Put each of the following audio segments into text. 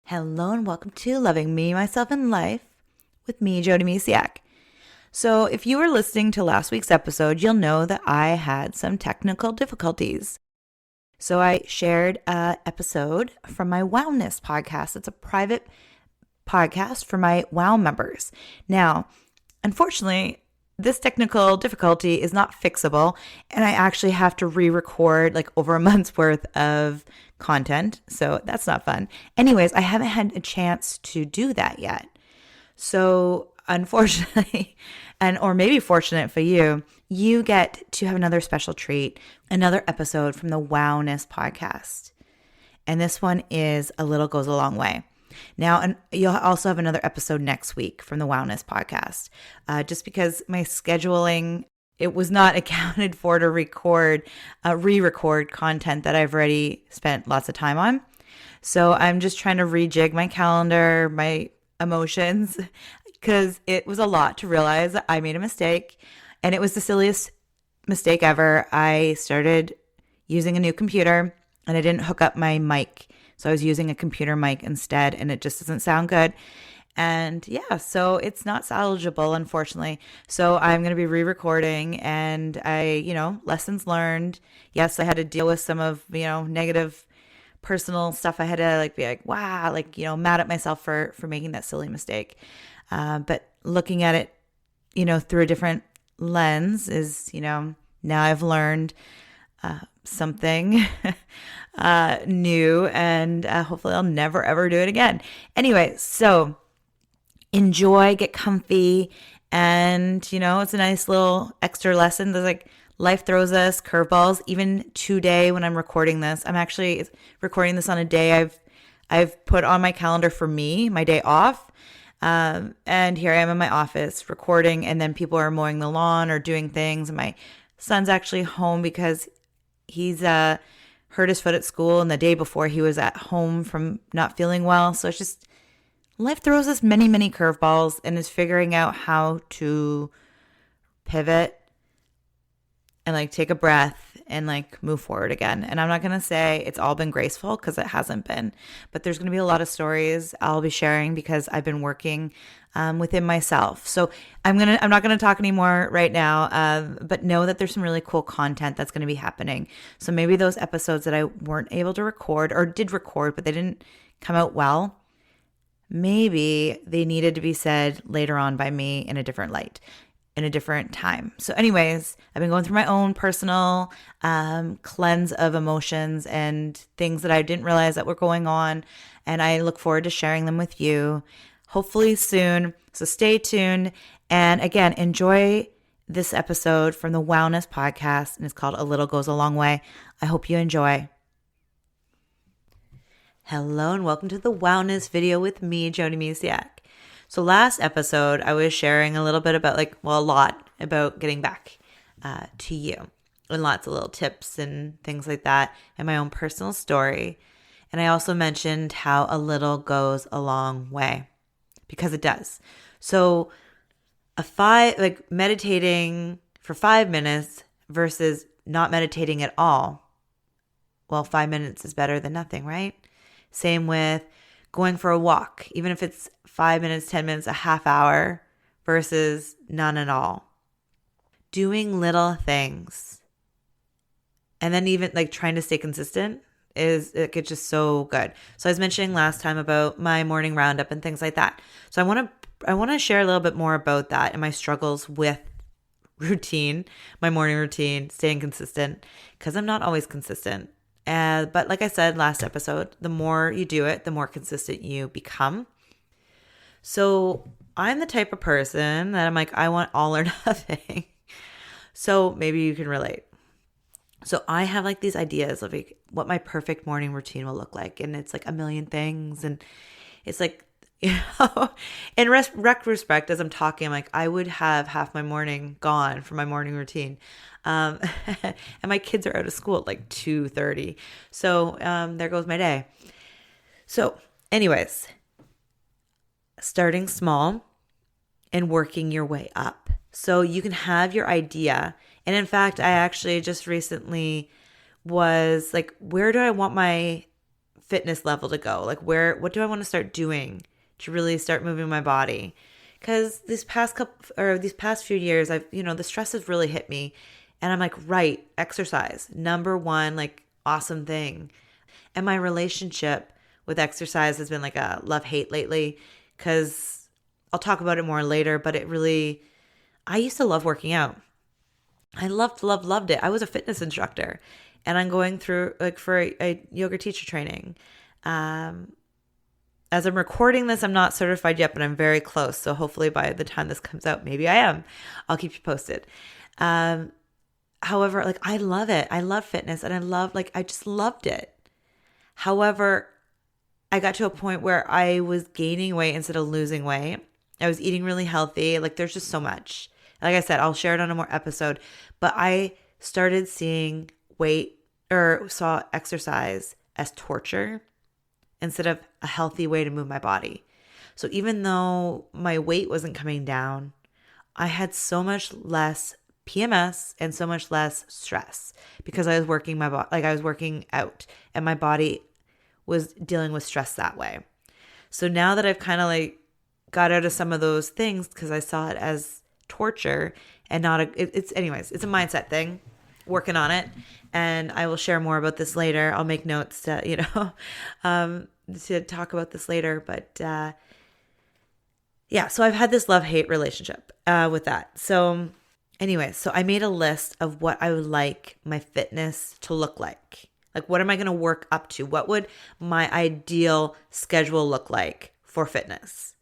Hello and welcome to Loving Me, Myself, and Life with me, Jody Misiak. So if you were listening to last week's episode, you'll know that I had some technical difficulties. So I shared an episode from my Wowness podcast. It's a private podcast for my Wow members. Now, unfortunately, this technical difficulty is not fixable, and I actually have to re-record like over a month's worth of content, so that's not fun. Anyways, I haven't had a chance to do that yet. So unfortunately, or maybe fortunate for you, you get to have another special treat, another episode from the Wowness podcast. And this one is A Little Goes a Long Way. Now, and you'll also have another episode next week from the Wowness podcast, just because my scheduling, it was not accounted for to re-record content that I've already spent lots of time on. So I'm just trying to rejig my calendar, my emotions, because it was a lot to realize that I made a mistake, and it was the silliest mistake ever. I started using a new computer, and I didn't hook up my mic. So I was using a computer mic instead, and it just doesn't sound good. And yeah, so it's not salvageable, unfortunately. So I'm going to be re-recording, and lessons learned. Yes, I had to deal with some of, negative personal stuff. I had to be like, wow, mad at myself for making that silly mistake. But looking at it, through a different lens is, now I've learned something new, and hopefully I'll never ever do it again. Anyway, so enjoy, get comfy, and it's a nice little extra lesson. There's life throws us curveballs. Even today when I'm recording this, I'm actually recording this on a day I've put on my calendar for me, my day off. And here I am in my office recording, and then people are mowing the lawn or doing things. And my son's actually home because he's hurt his foot at school, and the day before he was at home from not feeling well. So it's just, life throws us many, many curveballs, and is figuring out how to pivot and take a breath and move forward again. And I'm not going to say it's all been graceful, because it hasn't been, but there's going to be a lot of stories I'll be sharing because I've been working within myself. So I'm not going to talk anymore right now, but know that there's some really cool content that's going to be happening. So maybe those episodes that I weren't able to record, or did record, but they didn't come out well, maybe they needed to be said later on by me in a different light, in a different time. So anyways, I've been going through my own personal cleanse of emotions and things that I didn't realize that were going on, and I look forward to sharing them with you hopefully soon. So stay tuned, and again, enjoy this episode from the Wowness podcast, and it's called A Little Goes a Long Way. I hope you enjoy. Hello and welcome to the Wowness video with me, Jody Misiak. So last episode, I was sharing a little bit about a lot about getting back to you, and lots of little tips and things like that, and my own personal story. And I also mentioned how a little goes a long way, because it does. So meditating for 5 minutes versus not meditating at all. Well, 5 minutes is better than nothing, right? Same with going for a walk, even if it's 5 minutes, 10 minutes, a half hour versus none at all. Doing little things, and then even trying to stay consistent it's just so good. So I was mentioning last time about my morning roundup and things like that. So I want to share a little bit more about that and my struggles with routine, my morning routine, staying consistent, because I'm not always consistent. But like I said last episode, the more you do it, the more consistent you become. So I'm the type of person that I'm I want all or nothing. So maybe you can relate. So I have these ideas of what my perfect morning routine will look like. And it's a million things. And it's in retrospect, as I'm talking, I'm I would have half my morning gone from my morning routine. And my kids are out of school at 2:30. So there goes my day. So anyways, starting small and working your way up. So you can have your idea. And in fact, I actually just recently was where do I want my fitness level to go? Like what do I want to start doing to really start moving my body? Because these past few years, the stress has really hit me. And I'm like, right, exercise, number one, like awesome thing. And my relationship with exercise has been like a love-hate lately, because I'll talk about it more later, but I used to love working out. I loved it. I was a fitness instructor, and I'm going through like for a yoga teacher training. As I'm recording this, I'm not certified yet, but I'm very close. So hopefully by the time this comes out, maybe I am. I'll keep you posted. However, like I love it. I love fitness, and I just loved it. However, I got to a point where I was gaining weight instead of losing weight. I was eating really healthy. Like there's just so much. Like I said, I'll share it on a more episode, but I started saw exercise as torture instead of a healthy way to move my body. So even though my weight wasn't coming down, I had so much less PMS and so much less stress because I was working my body, like I was working out, and my body was dealing with stress that way. So now that I've kind of like got out of some of those things, because I saw it as torture and not it's a mindset thing, working on it. And I will share more about this later. I'll make notes to, to talk about this later. But so I've had this love-hate relationship with that. So anyway, so I made a list of what I would like my fitness to look like. Like, what am I going to work up to? What would my ideal schedule look like for fitness?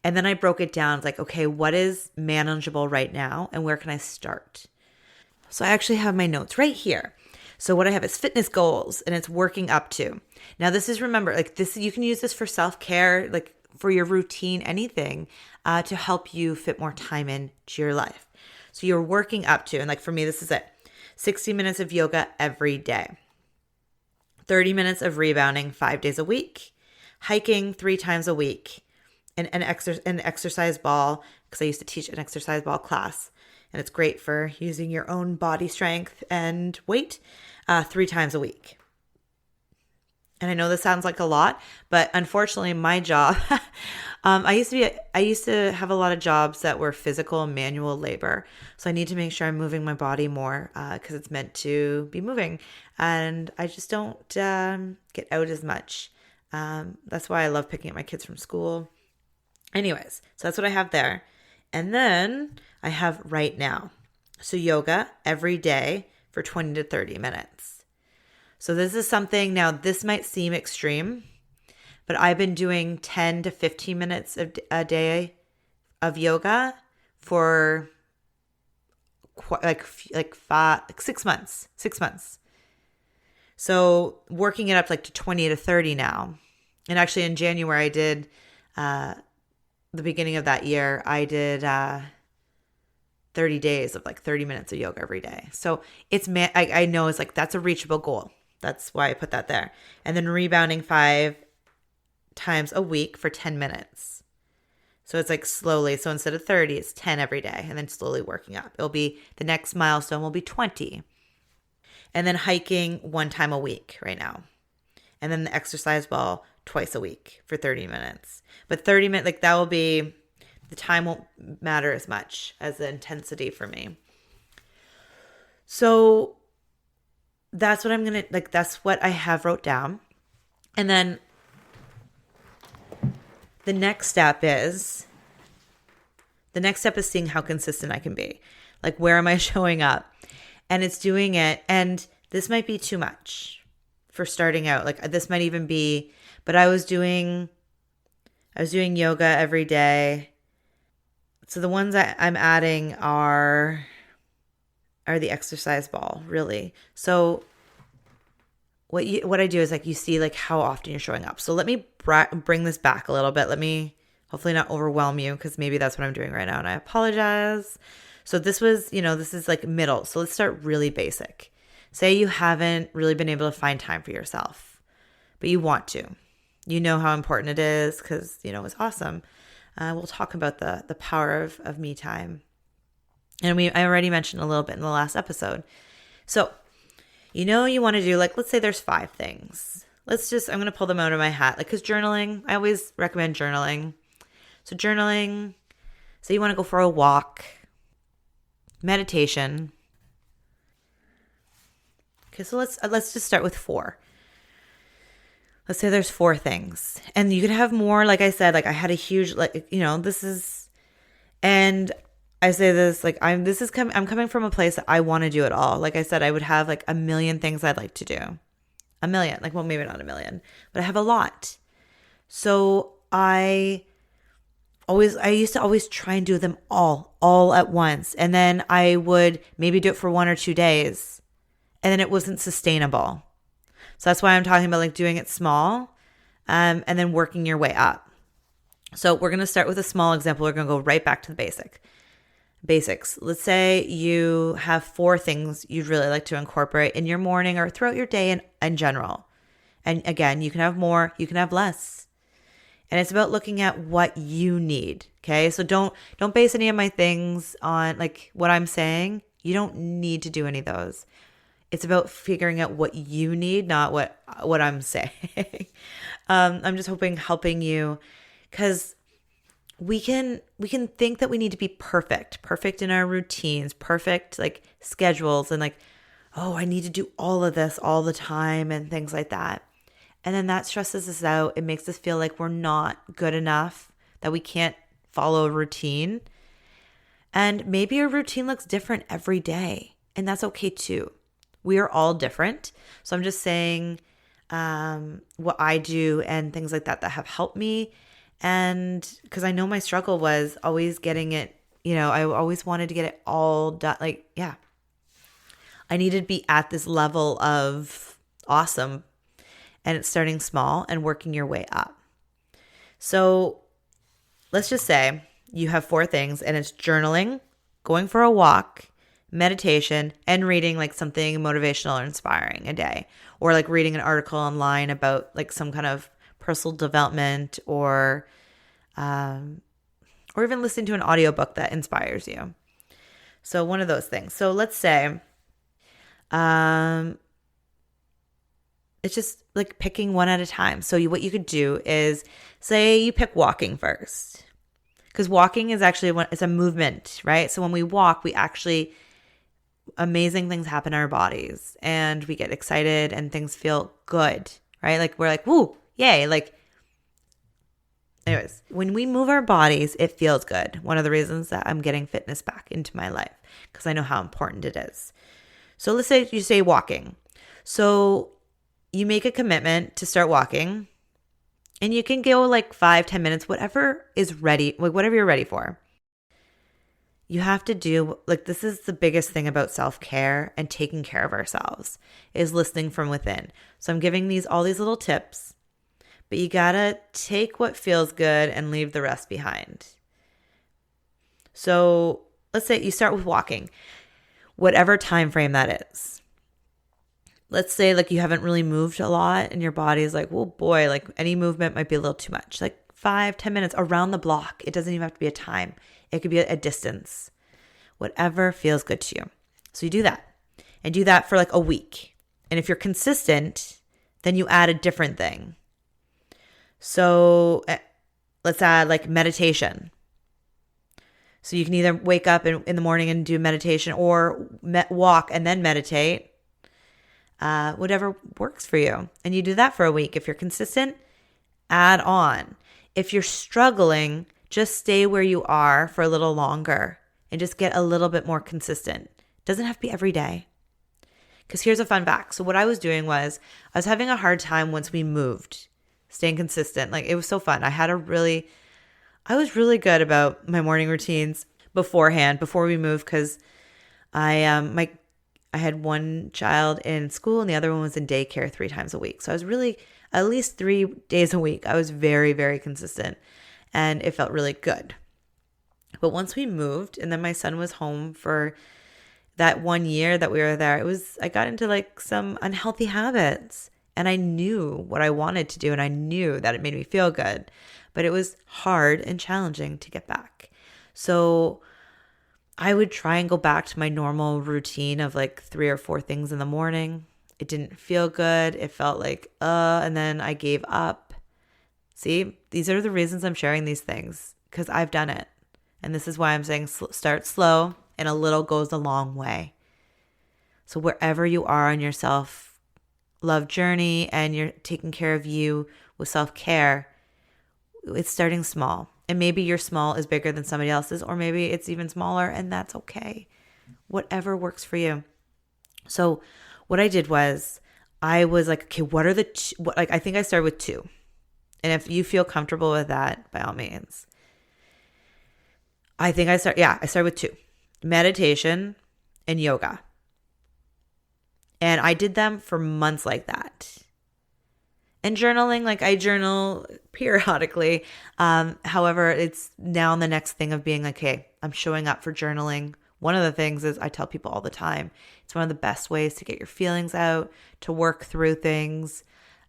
And then I broke it down. It's like, okay, what is manageable right now and where can I start? So I actually have my notes right here. So what I have is fitness goals, and it's working up to. Now this is, remember, like this, you can use this for self-care, like for your routine, anything to help you fit more time into your life. So you're working up to, and like for me, this is it. 60 minutes of yoga every day. 30 minutes of rebounding 5 days a week. Hiking 3 times a week. An exercise ball, because I used to teach an exercise ball class. And it's great for using your own body strength and weight 3 times a week. And I know this sounds like a lot, but unfortunately my job, I used to have a lot of jobs that were physical and manual labor. So I need to make sure I'm moving my body more because it's meant to be moving. And I just don't get out as much. That's why I love picking up my kids from school. Anyways, so that's what I have there. And then I have right now. So yoga every day for 20 to 30 minutes. So this is something, now this might seem extreme, but I've been doing 10 to 15 minutes a day of yoga for like 6 months. 6 months. So working it up like to 20 to 30 now. And actually in January I did, the beginning of that year, I did 30 days of like 30 minutes of yoga every day. So it's, I know it's like, that's a reachable goal. That's why I put that there. And then rebounding 5 times a week for 10 minutes. So it's like slowly. So instead of 30, it's 10 every day, and then slowly working up. It'll be, the next milestone will be 20. And then hiking 1 time a week right now. And then the exercise ball twice a week for 30 minutes. But 30 minutes, like that will be, the time won't matter as much as the intensity for me. So that's what I'm going to, like, that's what I have wrote down. And then the next step is seeing how consistent I can be. Like, where am I showing up? And it's doing it. And this might be too much for starting out. Like, this might even be, but I was doing yoga every day. So the ones I'm adding are the exercise ball, really. So what I do is, like, you see like how often you're showing up. So let me bring this back a little bit. Let me hopefully not overwhelm you, because maybe that's what I'm doing right now, and I apologize. So this was, this is like middle. So let's start really basic. Say you haven't really been able to find time for yourself, but you want to. You know how important it is because, it's awesome. We'll talk about the power of me time. And I already mentioned a little bit in the last episode. So, you want to do, like, let's say there's 5 things. I'm going to pull them out of my hat. Like, because journaling, I always recommend journaling. So journaling, say you want to go for a walk, meditation. Okay, so let's just start with 4. Let's say there's 4 things. And you could have more, like I said, like I had a huge, like, and I say this, like I'm coming from a place that I want to do it all. Like I said, I would have like a million things I'd like to do. A million, like, well, maybe not a million, but I have a lot. So I used to always try and do them all at once. And then I would maybe do it for 1 or 2 days. And then it wasn't sustainable. So that's why I'm talking about like doing it small, and then working your way up. So we're going to start with a small example. We're going to go right back to the basics. Let's say you have 4 things you'd really like to incorporate in your morning or throughout your day in general. And again, you can have more, you can have less. And it's about looking at what you need. Okay. So don't base any of my things on like what I'm saying. You don't need to do any of those. It's about figuring out what you need, not what I'm saying. I'm just helping you, because we can think that we need to be perfect in our routines, perfect like schedules, and like, oh, I need to do all of this all the time and things like that. And then that stresses us out. It makes us feel like we're not good enough, that we can't follow a routine. And maybe your routine looks different every day, and that's okay too. We are all different. So I'm just saying what I do and things like that have helped me. And because I know my struggle was always getting it, I always wanted to get it all done. Like, yeah, I needed to be at this level of awesome. And it's starting small and working your way up. So let's just say you have 4 things, and it's journaling, going for a walk, meditation, and reading like something motivational or inspiring a day, or like reading an article online about like some kind of personal development, or even listening to an audiobook that inspires you. So one of those things. So let's say it's just like picking one at a time. So what you could do is say you pick walking first, because walking is actually it's a movement, right? So when we walk, we actually amazing things happen in our bodies, and we get excited and things feel good, right? Like we're like, woo, yay. Like, anyways, when we move our bodies, it feels good. One of the reasons that I'm getting fitness back into my life, because I know how important it is. So let's say you say walking. So you make a commitment to start walking, and you can go like 5-10 minutes, whatever is ready, like whatever you're ready for. You have to do, like, this is the biggest thing about self-care and taking care of ourselves, is listening from within. So I'm giving all these little tips, but you gotta take what feels good and leave the rest behind. So let's say you start with walking, whatever time frame that is. Let's say like you haven't really moved a lot and your body is like, well, boy, like any movement might be a little too much. Like 5-10 minutes around the block. It doesn't even have to be a time. It could be a distance, whatever feels good to you. So you do that, and do that for like a week. And if you're consistent, then you add a different thing. So let's add like meditation. So you can either wake up in the morning and do meditation, or walk and then meditate, whatever works for you. And you do that for a week. If you're consistent, add on. If you're struggling, just stay where you are for a little longer and just get a little bit more consistent. It doesn't have to be every day. Because here's a fun fact. So what I was doing was I was having a hard time once we moved, staying consistent. Like, it was so fun. I was really good about my morning routines beforehand, before we moved, because I had one child in school and the other one was in daycare 3 times a week. So I was really, at least 3 days a week, I was very, very consistent. And it felt really good. But once we moved, and then my son was home for that 1 year that we were there, I got into like some unhealthy habits, and I knew what I wanted to do, and I knew that it made me feel good, but it was hard and challenging to get back. So I would try and go back to my normal routine of like 3 or 4 things in the morning, It didn't feel good. It felt like, and then I gave up. See, these are the reasons I'm sharing these things, because I've done it. And this is why I'm saying start slow, and a little goes a long way. So wherever you are on your self-love journey and you're taking care of you with self-care, it's starting small. And maybe your small is bigger than somebody else's, or maybe it's even smaller, and that's okay. Whatever works for you. So what I did was I was like, okay, what are the I think I started with 2. And if you feel comfortable with that, by all means. I started with 2. Meditation and yoga. And I did them for months like that. And journaling, like I journal periodically. However, it's now the next thing of being like, okay, I'm showing up for journaling. One of the things is I tell people all the time, it's one of the best ways to get your feelings out, to work through things,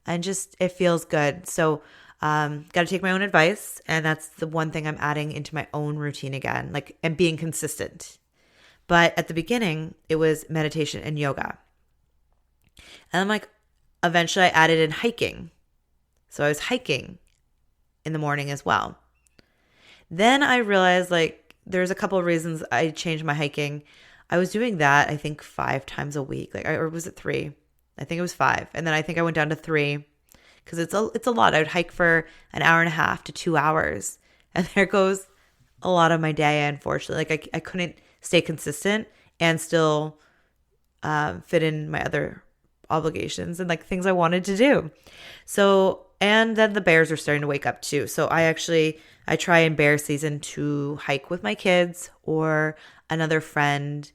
and just it feels good. So got to take my own advice. And that's the one thing I'm adding into my own routine again, like, and being consistent. But at the beginning, it was meditation and yoga. And I'm like, eventually I added in hiking. So I was hiking in the morning as well. Then I realized like there's a couple of reasons I changed my hiking. I was doing that, I think 5 times a week, or was it 3? I think it was 5. And then I think I went down to 3 because it's a lot. I would hike for an hour and a half to 2 hours. And there goes a lot of my day, unfortunately. Like I couldn't stay consistent and still fit in my other obligations and like things I wanted to do. So, and then the bears are starting to wake up too. So I try in bear season to hike with my kids or another friend,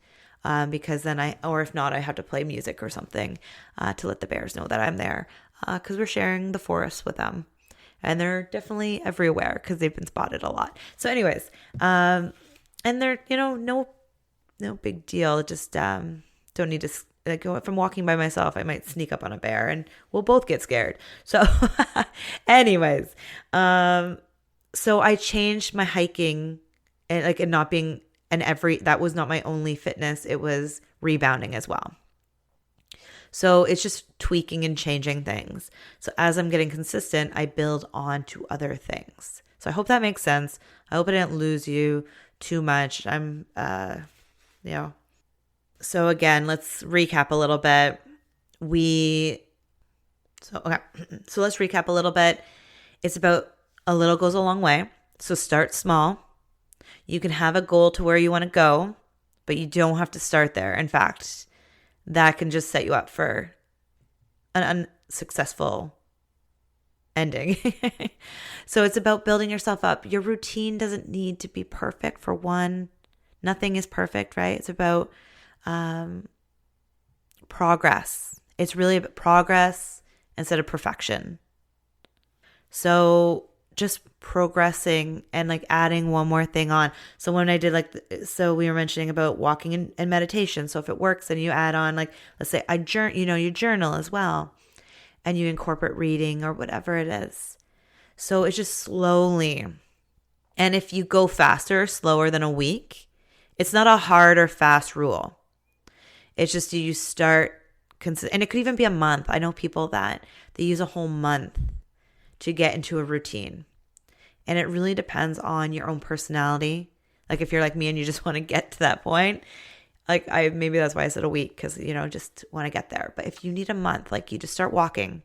because then or if not, I have to play music or something to let the bears know that I'm there, because we're sharing the forest with them. And they're definitely everywhere because they've been spotted a lot. So anyways, and they're, no big deal. Just don't need to, like, if I'm walking by myself, I might sneak up on a bear and we'll both get scared. So anyways, so I changed my hiking and not being that was not my only fitness. It was rebounding as well. So it's just tweaking and changing things. So as I'm getting consistent, I build on to other things. So I hope that makes sense. I hope I didn't lose you too much. So again, let's recap a little bit. So let's recap a little bit. It's about a little goes a long way. So start small. You can have a goal to where you want to go, but you don't have to start there. In fact, that can just set you up for an unsuccessful ending. So it's about building yourself up. Your routine doesn't need to be perfect, for one. Nothing is perfect, right? It's about progress. It's really about progress instead of perfection. So just progressing and like adding one more thing on. So when I did so we were mentioning about walking and meditation. So if it works, then you add on, like, let's say you journal as well, and you incorporate reading or whatever it is. So it's just slowly. And if you go faster or slower than a week, it's not a hard or fast rule. It's just you start, and it could even be a month. I know people that they use a whole month to get into a routine. And it really depends on your own personality. Like if you're like me and you just want to get to that point, like maybe that's why I said a week, because, just want to get there. But if you need a month, like you just start walking.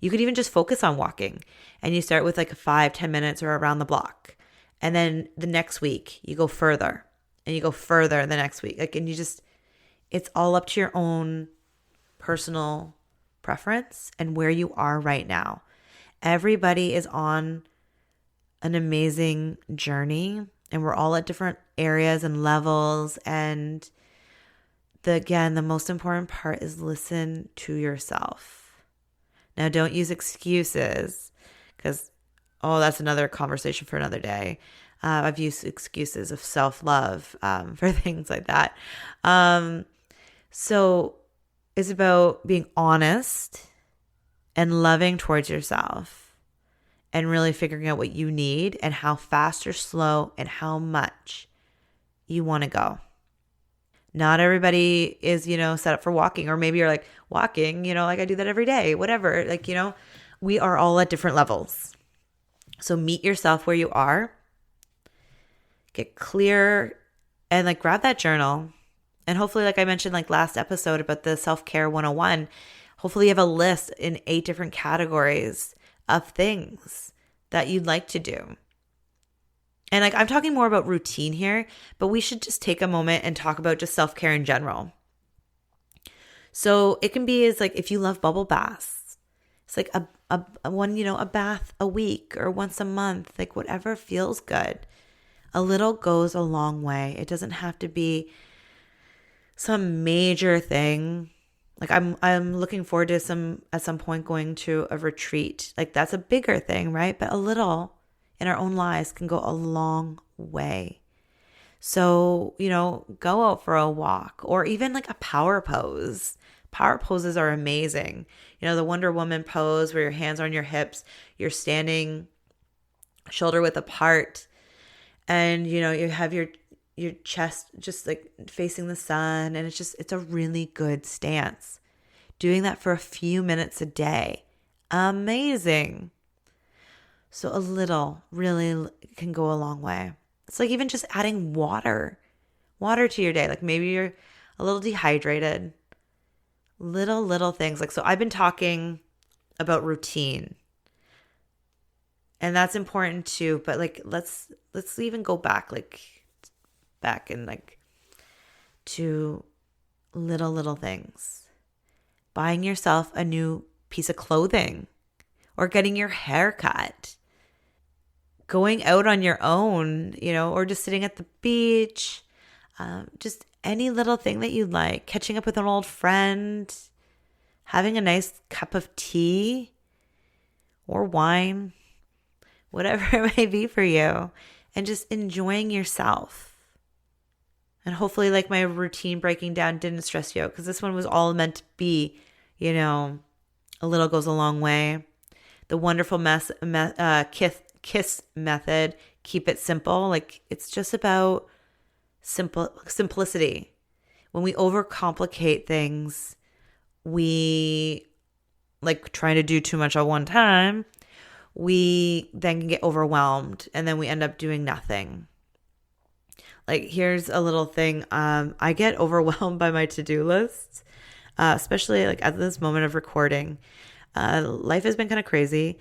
You could even just focus on walking, and you start with like 5-10 minutes or around the block. And then the next week you go further, and you go further the next week. Like, and it's all up to your own personal preference and where you are right now. Everybody is on an amazing journey, and we're all at different areas and levels. And the most important part is listen to yourself. Now, don't use excuses, because, that's another conversation for another day. I've used excuses of self-love for things like that. So it's about being honest and loving towards yourself, and really figuring out what you need and how fast or slow and how much you want to go. Not everybody is, set up for walking, or maybe you're like walking, like I do that every day, whatever. Like, we are all at different levels. So meet yourself where you are, get clear, and like grab that journal. And hopefully, like I mentioned, like last episode about the self-care 101, hopefully you have a list in 8 different categories of things that you'd like to do. And like I'm talking more about routine here, but we should just take a moment and talk about just self-care in general. So it can be as like if you love bubble baths, it's like a bath a week or once a month, like whatever feels good. A little goes a long way. It doesn't have to be some major thing. Like I'm looking forward to at some point going to a retreat. Like that's a bigger thing, right? But a little in our own lives can go a long way. So, go out for a walk or even like a power pose. Power poses are amazing. The Wonder Woman pose where your hands are on your hips, you're standing shoulder width apart, and you have your chest just like facing the sun, and it's a really good stance. Doing that for a few minutes a day. Amazing. So a little really can go a long way. It's like even just adding water to your day. Like maybe you're a little dehydrated. Little things. Like, so I've been talking about routine, and that's important too. But like, let's even go back and like to little things. Buying yourself a new piece of clothing or getting your hair cut. Going out on your own, or just sitting at the beach, just any little thing that you like, catching up with an old friend, having a nice cup of tea or wine, whatever it may be for you, and just enjoying yourself. And hopefully like my routine breaking down didn't stress you out, because this one was all meant to be, a little goes a long way. The wonderful kiss method, keep it simple. Like it's just about simplicity. When we overcomplicate things, we like trying to do too much at one time, we then can get overwhelmed, and then we end up doing nothing. Like here's a little thing. I get overwhelmed by my to-do lists, especially like at this moment of recording. Life has been kind of crazy,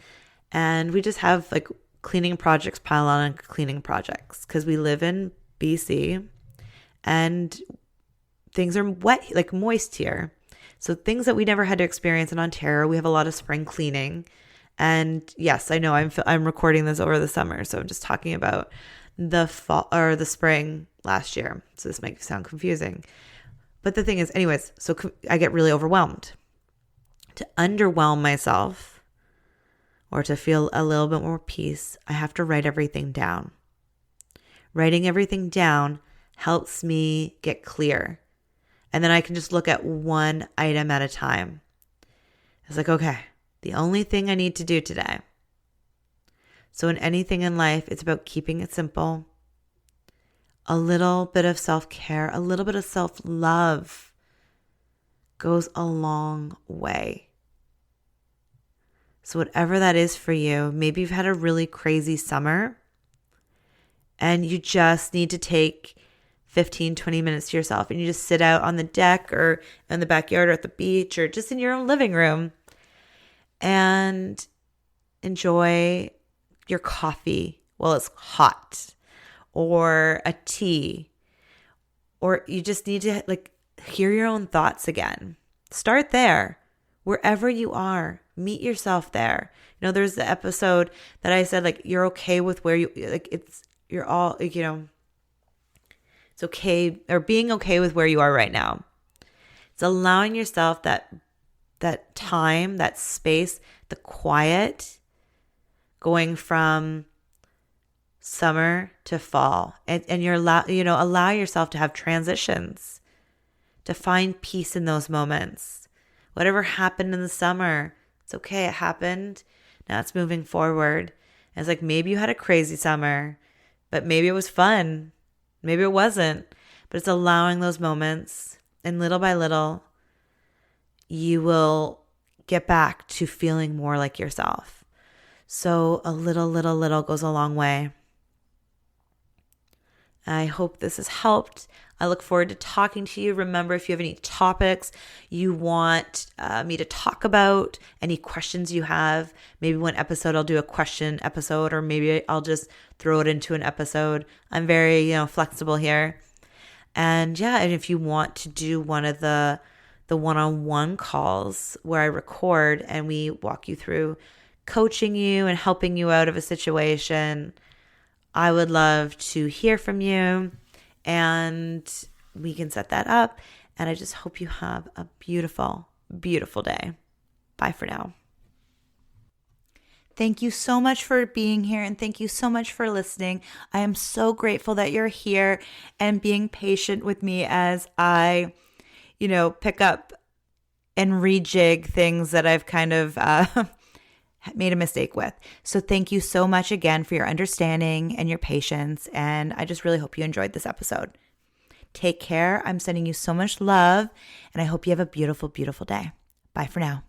and we just have like cleaning projects pile on cleaning projects because we live in BC and things are wet, like moist here. So things that we never had to experience in Ontario, we have a lot of spring cleaning. And yes, I know I'm recording this over the summer, so I'm just talking about the fall or the spring last year. So this might sound confusing. But the thing is, anyways, so I get really overwhelmed. To underwhelm myself or to feel a little bit more peace, I have to write everything down. Writing everything down helps me get clear. And then I can just look at one item at a time. It's like, okay, the only thing I need to do today. So in anything in life, it's about keeping it simple. A little bit of self-care, a little bit of self-love goes a long way. So whatever that is for you, maybe you've had a really crazy summer and you just need to take 15, 20 minutes to yourself, and you just sit out on the deck or in the backyard or at the beach or just in your own living room and enjoy your coffee while it's hot, or a tea, or you just need to like hear your own thoughts again. Start there. Wherever you are, meet yourself there. There's the episode that I said, like, you're okay with where you, like, you're all, like, it's okay, or being okay with where you are right now. It's allowing yourself that time, that space, the quiet, going from summer to fall, and you're allow yourself to have transitions, to find peace in those moments. Whatever happened in the summer, it's okay. It happened. Now it's moving forward. And it's like maybe you had a crazy summer, but maybe it was fun. Maybe it wasn't. but it's allowing those moments, and little by little, you will get back to feeling more like yourself. So a little goes a long way. I hope this has helped. I look forward to talking to you. Remember, if you have any topics you want me to talk about, any questions you have, maybe one episode I'll do a question episode, or maybe I'll just throw it into an episode. I'm very, flexible here. And and if you want to do one of the one-on-one calls where I record and we walk you through coaching you and helping you out of a situation, I would love to hear from you, and we can set that up. And I just hope you have a beautiful, beautiful day. Bye for now. Thank you so much for being here, and thank you so much for listening. I am so grateful that you're here and being patient with me as I, pick up and rejig things that I've kind of made a mistake with. So thank you so much again for your understanding and your patience. And I just really hope you enjoyed this episode. Take care. I'm sending you so much love, and I hope you have a beautiful, beautiful day. Bye for now.